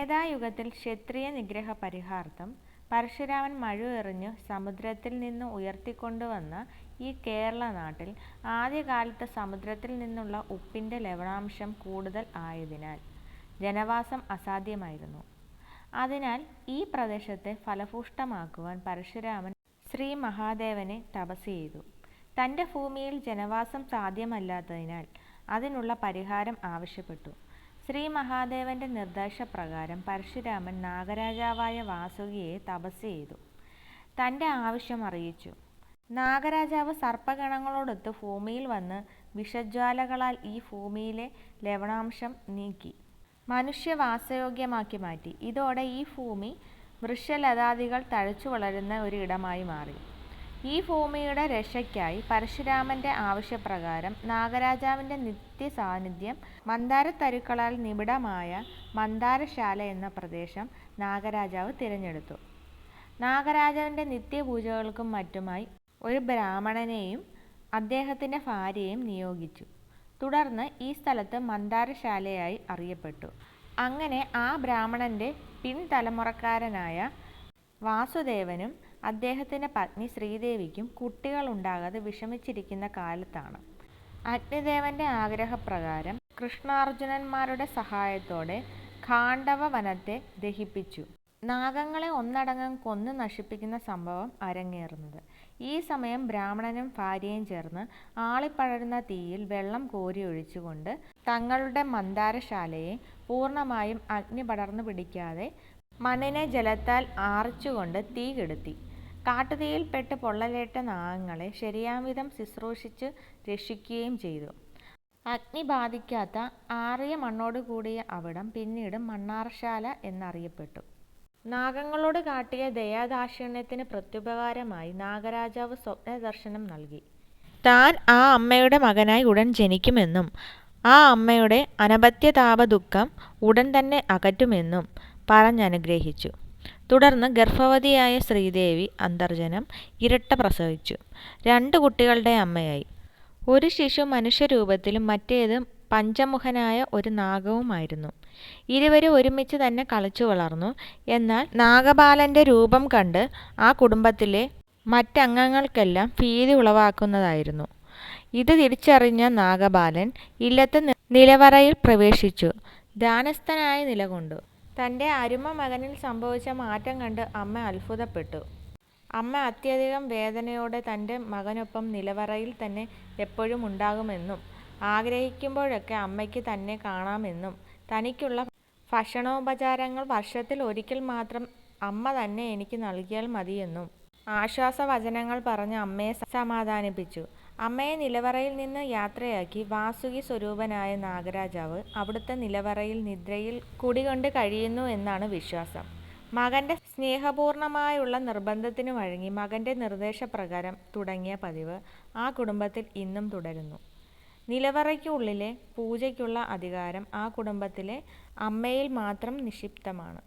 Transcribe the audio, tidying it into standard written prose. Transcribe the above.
ത്രേതായുഗത്തിൽ ക്ഷത്രിയ നിഗ്രഹ പരിഹാർത്ഥം പരശുരാമൻ മഴ എറിഞ്ഞു സമുദ്രത്തിൽ നിന്ന് ഉയർത്തിക്കൊണ്ടുവന്ന ഈ കേരള നാട്ടിൽ ആദ്യകാലത്ത് സമുദ്രത്തിൽ നിന്നുള്ള ഉപ്പിൻ്റെ ലവണാംശം കൂടുതൽ ആയതിനാൽ ജനവാസം അസാധ്യമായിരുന്നു. അതിനാൽ ഈ പ്രദേശത്തെ ഫലഭൂഷ്ടമാക്കുവാൻ പരശുരാമൻ ശ്രീ മഹാദേവനെ തപസ് ചെയ്തു. തൻ്റെ ഭൂമിയിൽ ജനവാസം സാധ്യമല്ലാത്തതിനാൽ അതിനുള്ള പരിഹാരം ആവശ്യപ്പെട്ടു. ശ്രീ മഹാദേവന്റെ നിർദ്ദേശപ്രകാരം പരശുരാമൻ നാഗരാജാവായ വാസുകിയെ തപസ് ചെയ്തു തൻ്റെ ആവശ്യം അറിയിച്ചു. നാഗരാജാവ് സർപ്പഗണങ്ങളോടൊത്ത് ഭൂമിയിൽ വന്ന് വിഷജ്വാലകളാൽ ഈ ഭൂമിയിലെ ലവണാംശം നീക്കി മനുഷ്യവാസയോഗ്യമാക്കി മാറ്റി. ഇതോടെ ഈ ഭൂമി വൃക്ഷലതാദികൾ തഴച്ചു വളരുന്ന ഒരു ഇടമായി മാറി. ഈ ഭൂമിയുടെ രക്ഷയ്ക്കായി പരശുരാമന്റെ ആവശ്യപ്രകാരം നാഗരാജാവിൻ്റെ നിത്യസാന്നിധ്യം മന്ദാരത്തരുക്കളാൽ നിബിഡമായ മന്ദാരശാല എന്ന പ്രദേശം നാഗരാജാവ് തിരഞ്ഞെടുത്തു. നാഗരാജാവിൻ്റെ നിത്യപൂജകൾക്കും മറ്റുമായി ഒരു ബ്രാഹ്മണനെയും അദ്ദേഹത്തിൻ്റെ ഭാര്യയെയും നിയോഗിച്ചു. തുടർന്ന് ഈ സ്ഥലത്ത് മന്ദാരശാലയായി അറിയപ്പെട്ടു. അങ്ങനെ ആ ബ്രാഹ്മണൻ്റെ പിൻതലമുറക്കാരനായ വാസുദേവനും അദ്ദേഹത്തിൻ്റെ പത്നി ശ്രീദേവിക്കും കുട്ടികളുണ്ടാകാതെ വിഷമിച്ചിരിക്കുന്ന കാലത്താണ് അഗ്നിദേവന്റെ ആഗ്രഹപ്രകാരം കൃഷ്ണാർജുനന്മാരുടെ സഹായത്തോടെ ഖാണ്ഡവ വനത്തെ ദഹിപ്പിച്ചു നാഗങ്ങളെ ഒന്നടങ്കം കൊന്നു നശിപ്പിക്കുന്ന സംഭവം അരങ്ങേറുന്നത്. ഈ സമയം ബ്രാഹ്മണനും ഭാര്യയും ചേർന്ന് ആളിപ്പടരുന്ന തീയിൽ വെള്ളം കോരി ഒഴിച്ചുകൊണ്ട് തങ്ങളുടെ മന്ദാരശാലയെ പൂർണ്ണമായും അഗ്നി പടർന്നു പിടിക്കാതെ മണ്ണിനെ ജലത്താൽ ആറിച്ചുകൊണ്ട് തീ കെടുത്തി. കാട്ടുതീയിൽപ്പെട്ട് പൊള്ളലേറ്റ നാഗങ്ങളെ ശരിയാംവിധം ശുശ്രൂഷിച്ച് രക്ഷിക്കുകയും ചെയ്തു. അഗ്നി ബാധിക്കാത്ത ആറിയ മണ്ണോടുകൂടിയ അവിടം പിന്നീട് മണ്ണാറശാല എന്നറിയപ്പെട്ടു. നാഗങ്ങളോട് കാട്ടിയ ദയാദാക്ഷിണ്യത്തിന് പ്രത്യുപകാരമായി നാഗരാജാവ് സ്വപ്നദർശനം നൽകി. താൻ ആ അമ്മയുടെ മകനായി ഉടൻ ജനിക്കുമെന്നും ആ അമ്മയുടെ അനപത്യതാപ ദുഃഖം ഉടൻ തന്നെ അകറ്റുമെന്നും പറഞ്ഞനുഗ്രഹിച്ചു. തുടർന്ന് ഗർഭവതിയായ ശ്രീദേവി അന്തർജനം ഇരട്ട പ്രസവിച്ചു 2 കുട്ടികളുടെ അമ്മയായി. ഒരു ശിശു മനുഷ്യരൂപത്തിലും മറ്റേത് പഞ്ചമുഖനായ ഒരു നാഗവുമായിരുന്നു. ഇരുവരും ഒരുമിച്ച് തന്നെ കളിച്ചു വളർന്നു. എന്നാൽ നാഗബാലന്റെ രൂപം കണ്ട് ആ കുടുംബത്തിലെ മറ്റംഗങ്ങൾക്കെല്ലാം ഭീതി ഉളവാക്കുന്നതായിരുന്നു. ഇത് തിരിച്ചറിഞ്ഞ നാഗബാലൻ ഇല്ലത്ത് നിലവറയിൽ പ്രവേശിച്ചു ധ്യാനസ്ഥനായി നിലകൊണ്ടു. തൻ്റെ അരുമ മകനിൽ സംഭവിച്ച മാറ്റം കണ്ട് അമ്മ അത്ഭുതപ്പെട്ടു. അമ്മ അത്യധികം വേദനയോടെ തൻ്റെ മകനൊപ്പം നിലവറയിൽ തന്നെ എപ്പോഴും ഉണ്ടാകുമെന്നും ആഗ്രഹിക്കുമ്പോഴൊക്കെ അമ്മയ്ക്ക് തന്നെ കാണാമെന്നും തനിക്കുള്ള ഭക്ഷണോപചാരങ്ങൾ വർഷത്തിൽ ഒരിക്കൽ മാത്രം അമ്മ തന്നെ എനിക്ക് നൽകിയാൽ മതിയെന്നും ആശ്വാസവചനങ്ങൾ പറഞ്ഞ് അമ്മയെ സമാധാനിപ്പിച്ചു. അമ്മയെ നിലവറയിൽ നിന്ന് യാത്രയാക്കി വാസുകി സ്വരൂപനായ നാഗരാജാവ് അവിടുത്തെ നിലവറയിൽ നിദ്രയിൽ കുടികൊണ്ട് കഴിയുന്നു എന്നാണ് വിശ്വാസം. മകൻ്റെ സ്നേഹപൂർണമായുള്ള നിർബന്ധത്തിന് വഴങ്ങി മകൻ്റെ നിർദ്ദേശപ്രകാരം തുടങ്ങിയ പതിവ് ആ കുടുംബത്തിൽ ഇന്നും തുടരുന്നു. നിലവറയ്ക്കുള്ളിലെ പൂജയ്ക്കുള്ള അധികാരം ആ കുടുംബത്തിലെ അമ്മയിൽ മാത്രം നിക്ഷിപ്തമാണ്.